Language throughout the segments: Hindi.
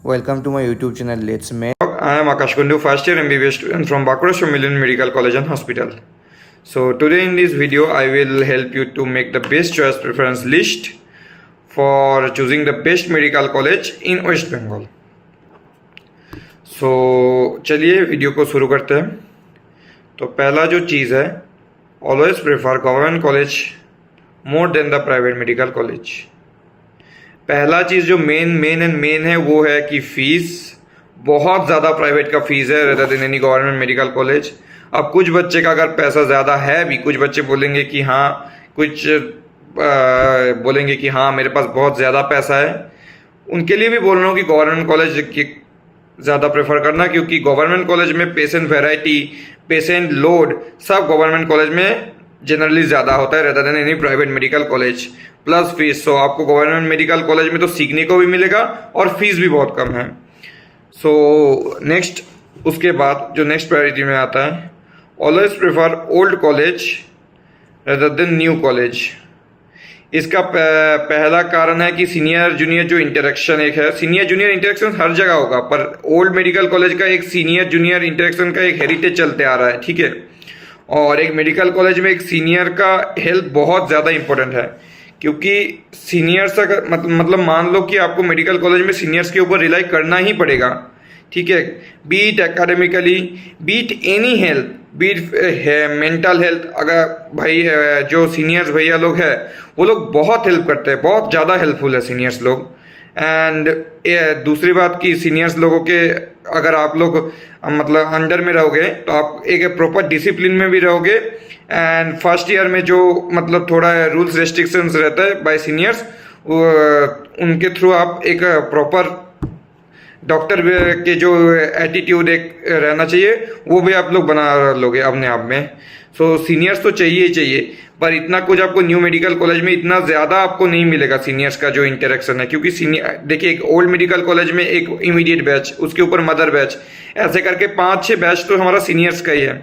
Welcome to my YouTube channel Let's Make. I am Akash Kundu, first year MBBS student from Bakurasham Million Medical College and Hospital. So today in this video I will help you to make the best choice preference list for choosing the best medical college in West Bengal. So चलिए वीडियो को शुरू करते हैं। तो पहला जो चीज़ है, always prefer government college more than the private medical college. पहला चीज़ जो मेन है वो है कि फीस बहुत ज़्यादा प्राइवेट का फीस है rather than any government medical college. अब कुछ बच्चे का अगर पैसा ज़्यादा है भी, कुछ बच्चे बोलेंगे कि हाँ, कुछ बोलेंगे कि हाँ मेरे पास बहुत ज़्यादा पैसा है, उनके लिए भी बोल रहा हूँ कि गवर्नमेंट कॉलेज की ज़्यादा प्रेफर करना, क्योंकि गवर्नमेंट कॉलेज में पेशेंट वेराइटी, पेशेंट लोड सब गवर्नमेंट कॉलेज में जनरली ज़्यादा होता है rather than any private medical college. Plus fees, so आपको गवर्नमेंट मेडिकल कॉलेज में तो सीखने को भी मिलेगा और फीस भी बहुत कम है। सो नेक्स्ट, उसके बाद जो नेक्स्ट प्रायोरिटी में आता है, always prefer old college rather than new college. इसका पहला कारण है कि सीनियर जूनियर जो इंटरेक्शन एक है, सीनियर जूनियर इंटरेक्शन हर जगह होगा, पर ओल्ड मेडिकल कॉलेज का एक सीनियर जूनियर इंटरेक्शन का एक हेरिटेज चलते आ रहा है, ठीक है। और एक मेडिकल कॉलेज में एक सीनियर का हेल्प बहुत ज़्यादा इंपॉर्टेंट है, क्योंकि सीनियर्स अगर मतलब मान लो कि आपको मेडिकल कॉलेज में सीनियर्स के ऊपर रिलाई करना ही पड़ेगा, ठीक है। Be it academically, be it any help, be it mental health, अगर भाई जो सीनियर्स भैया लोग हैं वो लोग बहुत हेल्प करते हैं, बहुत ज़्यादा हेल्पफुल है सीनियर्स लोग। एंड दूसरी बात कि सीनियर्स लोगों के अगर आप लोग मतलब अंडर में रहोगे तो आप एक प्रॉपर डिसिप्लिन में भी रहोगे। एंड फर्स्ट ईयर में जो मतलब थोड़ा रूल्स रेस्ट्रिक्शंस रहता है बाय सीनियर्स, उनके थ्रू आप एक प्रॉपर डॉक्टर के जो एटीट्यूड एक रहना चाहिए वो भी आप लोग बना लोगे अपने आप में। सो सीनियर्स तो चाहिए ही चाहिए, पर इतना कुछ आपको न्यू मेडिकल कॉलेज में इतना ज़्यादा आपको नहीं मिलेगा सीनियर्स का जो इंटरेक्शन है, क्योंकि सीनियर देखिए, एक ओल्ड मेडिकल कॉलेज में एक इमीडिएट बैच, उसके ऊपर मदर बैच, ऐसे करके 5-6 बैच तो हमारा सीनियर्स का ही है।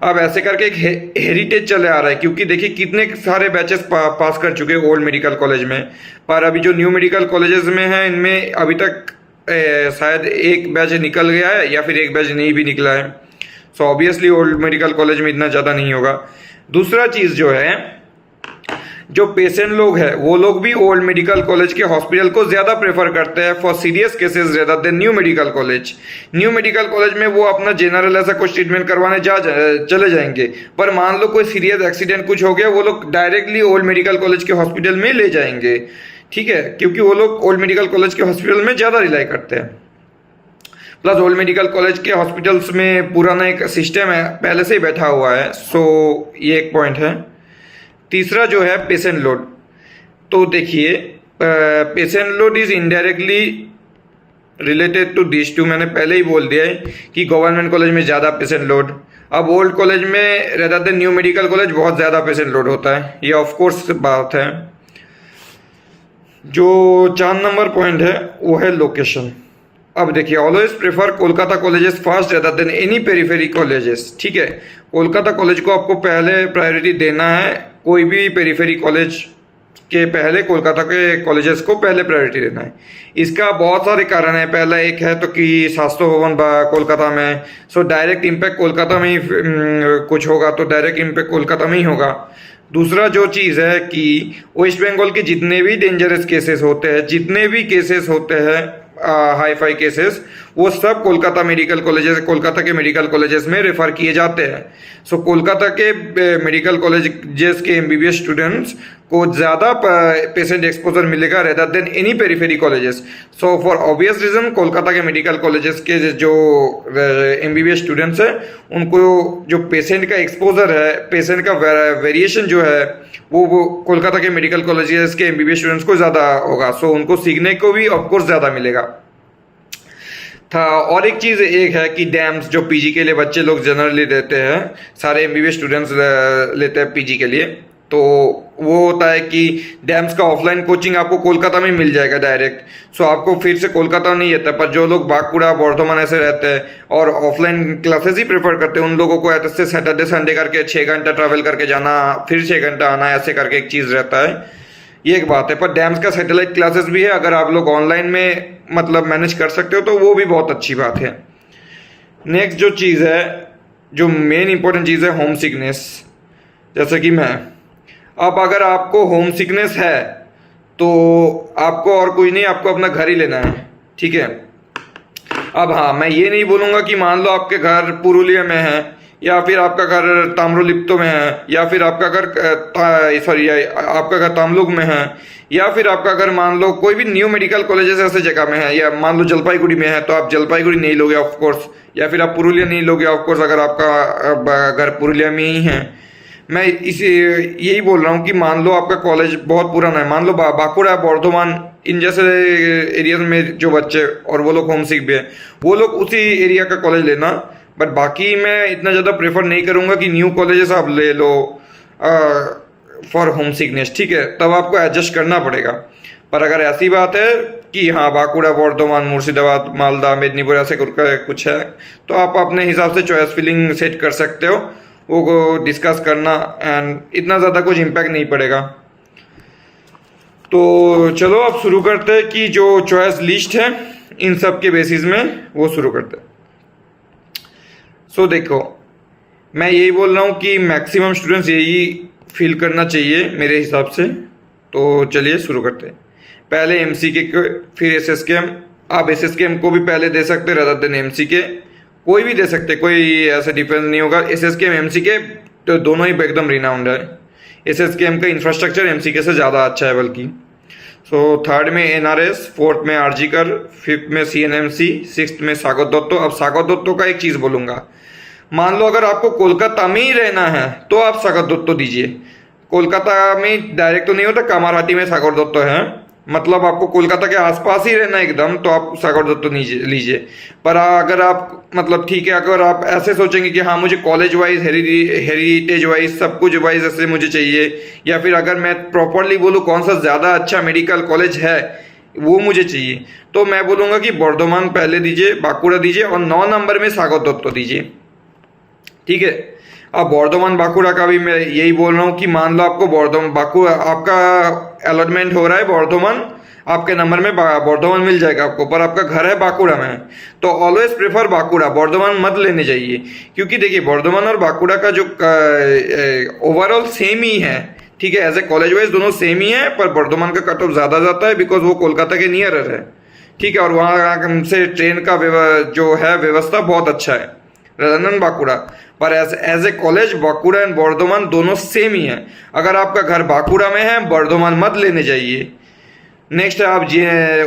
अब ऐसे करके एक हेरिटेज चले आ रहा है, क्योंकि देखिए कितने सारे बैचेस पास कर चुके हैं ओल्ड मेडिकल कॉलेज में, पर अभी जो न्यू मेडिकल कॉलेजेस में है इनमें अभी तक शायद एक बैच निकल गया है या फिर एक बैच नहीं भी निकला है। So obviously old medical college में इतना ज़्यादा नहीं होगा। दूसरा चीज़ जो है, जो पेशेंट लोग हैं वो लोग भी ओल्ड मेडिकल कॉलेज के हॉस्पिटल को ज़्यादा प्रेफर करते हैं for serious cases rather than new medical college. New medical college में वो अपना जनरल ऐसा कुछ ट्रीटमेंट करवाने चले जाएंगे, पर मान लो कोई सीरियस एक्सीडेंट कुछ हो गया, वो लोग डायरेक्टली ओल्ड मेडिकल कॉलेज के हॉस्पिटल में ले जाएंगे, ठीक है, क्योंकि वो लोग ओल्ड मेडिकल कॉलेज के हॉस्पिटल में ज़्यादा रिलाई करते हैं। प्लस ओल्ड मेडिकल कॉलेज के हॉस्पिटल्स में पुराना एक सिस्टम है, पहले से ही बैठा हुआ है। सो ये एक पॉइंट है। तीसरा जो है पेशेंट लोड, तो देखिए patient load is indirectly related to this too. मैंने पहले ही बोल दिया है कि गवर्नमेंट कॉलेज में ज़्यादा पेशेंट लोड, अब ओल्ड कॉलेज में rather than new medical college बहुत ज़्यादा पेशेंट लोड होता है, ये ऑफकोर्स बात है। जो 4 नंबर पॉइंट है वो है लोकेशन। अब देखिए, always prefer Kolkata colleges first rather than any periphery colleges, ठीक है। कोलकाता कॉलेज को आपको पहले प्रायोरिटी देना है, कोई भी पेरीफेरी कॉलेज के पहले कोलकाता के कॉलेजेस को पहले प्रायोरिटी देना है। इसका बहुत सारे कारण है। पहला एक है तो कि शास्त्र भवन कोलकाता में, सो डायरेक्ट इम्पैक्ट कोलकाता में ही कुछ होगा, तो डायरेक्ट इम्पैक्ट कोलकाता में ही होगा। दूसरा जो चीज़ है कि वेस्ट बंगाल के जितने भी डेंजरस केसेस होते हैं, जितने भी केसेस होते हैं हाई फाई केसेस, वो सब कोलकाता मेडिकल कॉलेजेस, कोलकाता के मेडिकल कॉलेजेस में रेफर किए जाते हैं। सो कोलकाता के मेडिकल कॉलेजेस के एमबीबीएस स्टूडेंट्स को ज़्यादा पेशेंट एक्सपोजर मिलेगा rather than any periphery colleges. So for obvious reason Kolkata के मेडिकल कॉलेजेस के जो एमबीबीएस स्टूडेंट्स हैं उनको जो पेशेंट का एक्सपोजर है, पेशेंट का वेरिएशन जो है वो कोलकाता के मेडिकल कॉलेजेस के एमबीबीएस स्टूडेंट्स को ज़्यादा होगा। सो उनको सीखने को भी ऑफकोर्स ज़्यादा मिलेगा था। और एक चीज़ एक है कि डैम्स जो पीजी के लिए बच्चे लोग जनरली देते हैं, सारे एमबीबीएस स्टूडेंट्स लेते हैं पीजी के लिए, तो वो होता है कि डैम्स का ऑफलाइन कोचिंग आपको कोलकाता में मिल जाएगा डायरेक्ट। सो आपको फिर से कोलकाता नहीं आता, पर जो लोग बांकुड़ा बर्धमान ऐसे रहते हैं और ऑफलाइन क्लासेस ही प्रेफर करते हैं, उन लोगों को ऐसे सैटरडे संडे करके 6 घंटा ट्रैवल करके जाना, फिर 6 घंटा आना, ऐसे करके एक चीज़ रहता है। ये एक बात है। पर डैम्स का सैटेलाइट क्लासेस भी है, अगर आप लोग ऑनलाइन में मतलब मैनेज कर सकते हो तो वो भी बहुत अच्छी बात है। नेक्स्ट जो चीज़ है, जो मेन इंपॉर्टेंट चीज़ है, होम सिकनेस। जैसे कि मैं, अब अगर आपको होम सिकनेस है तो आपको और कुछ नहीं, आपको अपना घर ही लेना है, ठीक है। अब हाँ, मैं ये नहीं बोलूँगा कि मान लो आपके घर पुरुलिया में है, या फिर आपका घर ताम्रलिप्तो में है, या फिर आपका घर आपका घर तामलुक में है, या फिर आपका घर मान लो कोई भी न्यू मेडिकल कॉलेजेस ऐसे जगह में है, या मान लो जलपाईगुड़ी में है तो आप जलपाईगुड़ी नहीं लोगे ऑफ कोर्स, या फिर आप पुरुलिया नहीं लोगे ऑफ कोर्स अगर आपका घर पुरुलिया में ही है। मैं इसी यही बोल रहा हूँ कि मान लो आपका कॉलेज बहुत पुराना है, मान लो बांकुड़ा, बर्धमान, इन जैसे एरियाज में जो बच्चे और वो लोग होम सिक भी है, वो लोग उसी एरिया का कॉलेज लेना। बट बाकी मैं इतना ज़्यादा प्रेफर नहीं करूँगा कि न्यू कॉलेजेस आप ले लो फॉर होम सिकनेस, ठीक है, तब आपको एडजस्ट करना पड़ेगा। पर अगर ऐसी बात है कि हाँ बांकुड़ा, बर्धमान, मुर्शिदाबाद, मालदा, मेदिनीपुर ऐसे कुछ है, तो आप अपने हिसाब से चॉइस फिलिंग सेट कर सकते हो, वो डिस्कस करना, एंड इतना ज़्यादा कुछ इम्पैक्ट नहीं पड़ेगा। तो चलो अब शुरू करते हैं कि जो चॉइस लिस्ट है इन सब के बेसिस में वो शुरू करते हैं। सो देखो, मैं यही बोल रहा हूँ कि मैक्सिमम स्टूडेंट्स यही फील करना चाहिए मेरे हिसाब से। तो चलिए शुरू करते हैं। पहले एमसीके के, फिर एसएसकेएम। आप एसएसकेएम को भी पहले दे सकते रदर देन एमसीके, कोई भी दे सकते, कोई ऐसा डिफरेंस नहीं होगा। एसएसकेएम एमसीके तो दोनों ही एकदम रिनाउंड है। एसएसकेएम का इंफ्रास्ट्रक्चर एमसीके से ज़्यादा अच्छा है बल्कि। सो थर्ड में एनआरएस, फोर्थ में आरजीकर, फिफ्थ में सीएनएमसी, सिक्स्थ में सागर दत्तो। अब सागर दत्तो का एक चीज़ बोलूँगा, मान लो अगर आपको कोलकाता में ही रहना है तो आप सागर दत्तो दीजिए। कोलकाता में डायरेक्ट तो नहीं होता, कामारहाटी में सागर दत्तो है, मतलब आपको कोलकाता के आसपास ही रहना एकदम, तो आप सागर दत्तो लीजिए। पर अगर आप मतलब ठीक है, अगर आप ऐसे सोचेंगे कि हाँ मुझे कॉलेज वाइज, हेरिटेज वाइज, सब कुछ वाइज ऐसे मुझे चाहिए, या फिर अगर मैं प्रॉपरली बोलूँ कौन सा ज़्यादा अच्छा मेडिकल कॉलेज है वो मुझे चाहिए, तो मैं बोलूँगा कि बर्धमान पहले दीजिए, बांकुड़ा दीजिए, और 9 नंबर में सागर दत्तो दीजिए, ठीक है। अब बर्धमान बांकुड़ा का भी मैं यही बोल रहा हूँ कि मान लो आपको बांकुड़ा आपका अलॉटमेंट हो रहा है बर्धमान, आपके नंबर में बर्धमान मिल जाएगा आपको, पर आपका घर है बांकुड़ा में, तो ऑलवेज प्रेफर बांकुड़ा, बर्धमान मत लेने चाहिए। क्योंकि देखिए बर्धमान और बांकुड़ा का जो ओवरऑल सेम ही है, ठीक है, एज ए कॉलेज वाइज दोनों सेम ही है, पर बर्धमान का कट ऑफ ज़्यादा जाता है बिकॉज वो कोलकाता के नियरर है, ठीक है, और वहाँ से ट्रेन का जो है व्यवस्था बहुत अच्छा है रतन बांकुड़ा। पर as a college Bankura and Bardhaman दोनों सेम ही है। अगर आपका घर बांकुड़ा में है, बर्धमान मत लेने चाहिए। नेक्स्ट है आप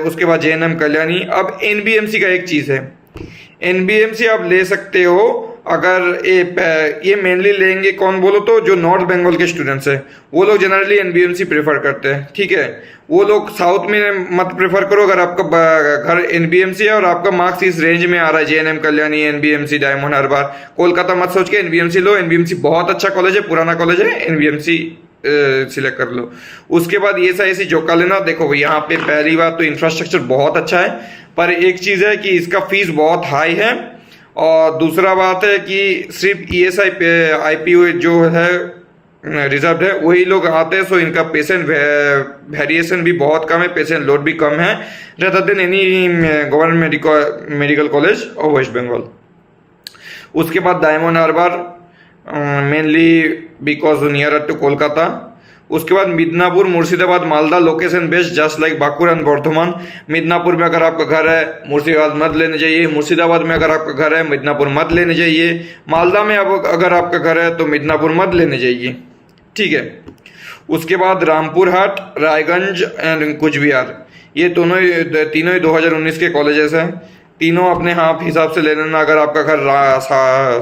उसके बाद जेएनएम कल्याणी। अब एनबीएमसी का एक चीज़ है, एनबीएमसी आप ले सकते हो अगर ये मेनली लेंगे कौन बोलो तो जो नॉर्थ बंगाल के स्टूडेंट्स हैं, वो लोग जनरली एनबीएमसी प्रेफर करते हैं, ठीक है। वो लोग साउथ में मत प्रेफर करो अगर आपका घर एनबीएमसी है और आपका मार्क्स इस रेंज में आ रहा है, जेएनएम कल्याणी, एनबीएमसी, डायमंड हार्बर, कोलकाता मत सोच के एनबीएमसी लो। एनबीएमसी बहुत अच्छा कॉलेज है, पुराना कॉलेज है, एनबीएमसी सिलेक्ट कर लो। उसके बाद ये ईएसआईसी जोका लेना। देखो यहाँ पे पहली बात तो इंफ्रास्ट्रक्चर बहुत अच्छा है, पर एक चीज़ है कि इसका फीस बहुत हाई है, और दूसरा बात है कि सिर्फ ईएसआई पे आईपीओ जो है रिजर्व है वही लोग आते हैं, सो इनका पेशेंट वेरिएशन भी बहुत कम है, पेशेंट लोड भी कम है rather than any government medical college और वेस्ट बंगाल। उसके बाद Diamond Harbour, mainly because near to Kolkata. उसके बाद Midnapore, Murshidabad, Malda, location based just like Bankura and Bardhaman. Midnapore में अगर आपका घर है, मुर्शिदाबाद मत लेने चाहिए। मुर्शिदाबाद में अगर आपका घर है, मिदनापुर मत लेने चाहिए। मालदा में अब अगर आपका घर है तो मिदनापुर मत लेने चाहिए, ठीक है। उसके बाद रामपुर हाट, रायगंज एंड कुछ बिहार, ये तीनों ही 2019 के कॉलेजेस हैं। तीनों अपने आप हिसाब से ले लेना। अगर आपका घर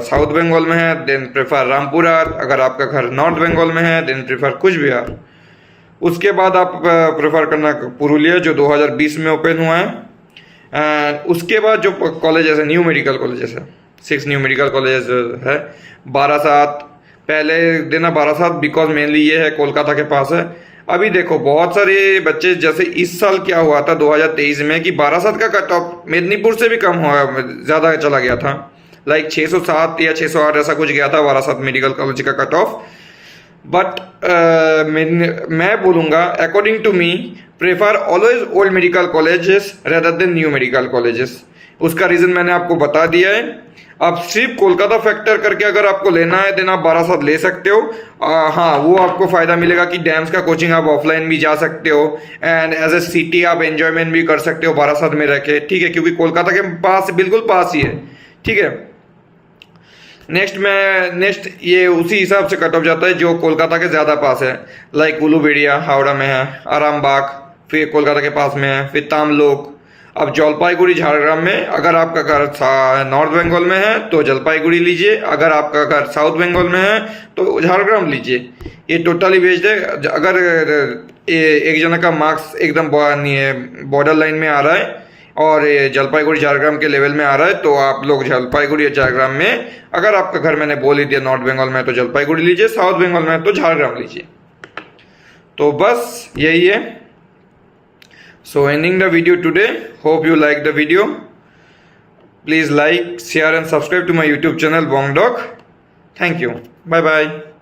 साउथ बंगाल में है देन प्रेफर रामपुर हाट, अगर आपका घर नॉर्थ बंगाल में है देन प्रेफर कुछ बिहार। उसके बाद आप प्रेफर करना पुरुलिया जो 2020 में ओपन हुआ है। एंड उसके बाद जो कॉलेजेस है, न्यू मेडिकल कॉलेजेस है, 6 न्यू मेडिकल कॉलेजेस है। बारासात पहले देना, बारासात बिकॉज मेनली ये है कोलकाता के पास है। अभी देखो बहुत सारे बच्चे, जैसे इस साल क्या हुआ था 2023 में कि बारासात का कट ऑफ मेदिनीपुर से भी कम हुआ, ज़्यादा चला गया था, लाइक 607 या 608 ऐसा कुछ गया था बारासात मेडिकल कॉलेज का कट ऑफ। बट मैं बोलूँगा according to me prefer always old medical colleges rather than new medical colleges. उसका रीज़न मैंने आपको बता दिया है। अब सिर्फ कोलकाता फैक्टर करके अगर आपको लेना है देन आप बारासात ले सकते हो। हाँ, वो आपको फ़ायदा मिलेगा कि डैम्स का कोचिंग आप ऑफलाइन भी जा सकते हो एंड एज ए सिटी आप एंजॉयमेंट भी कर सकते हो बारासात में रह के, ठीक है, क्योंकि कोलकाता के पास बिल्कुल पास ही है, ठीक है। नेक्स्ट ये उसी हिसाब से कट ऑफ जाता है जो कोलकाता के ज़्यादा पास है, लाइक उलूबेड़िया हावड़ा में है, आरामबाग फिर कोलकाता के पास में है, फिर तामलोक। अब जलपाईगुड़ी झारग्राम में, अगर आपका घर नॉर्थ बंगाल में है तो जलपाईगुड़ी लीजिए, अगर आपका घर साउथ बंगाल में है तो झारग्राम लीजिए। ये टोटली बेस्ड है। अगर एक जना का मार्क्स एकदम बॉर्डर लाइन में आ रहा है और ये जलपाईगुड़ी झारग्राम के लेवल में आ रहा है तो आप लोग जलपाईगुड़ी झारग्राम में, अगर आपका घर मैंने बोल ही दिया नॉर्थ बंगाल में है तो जलपाईगुड़ी लीजिए, साउथ बंगाल में है तो झारग्राम लीजिए। तो बस यही है। So ending the video today. Hope you like the video. Please like, share and subscribe to my YouTube channel Bong Dog. Thank you. Bye bye.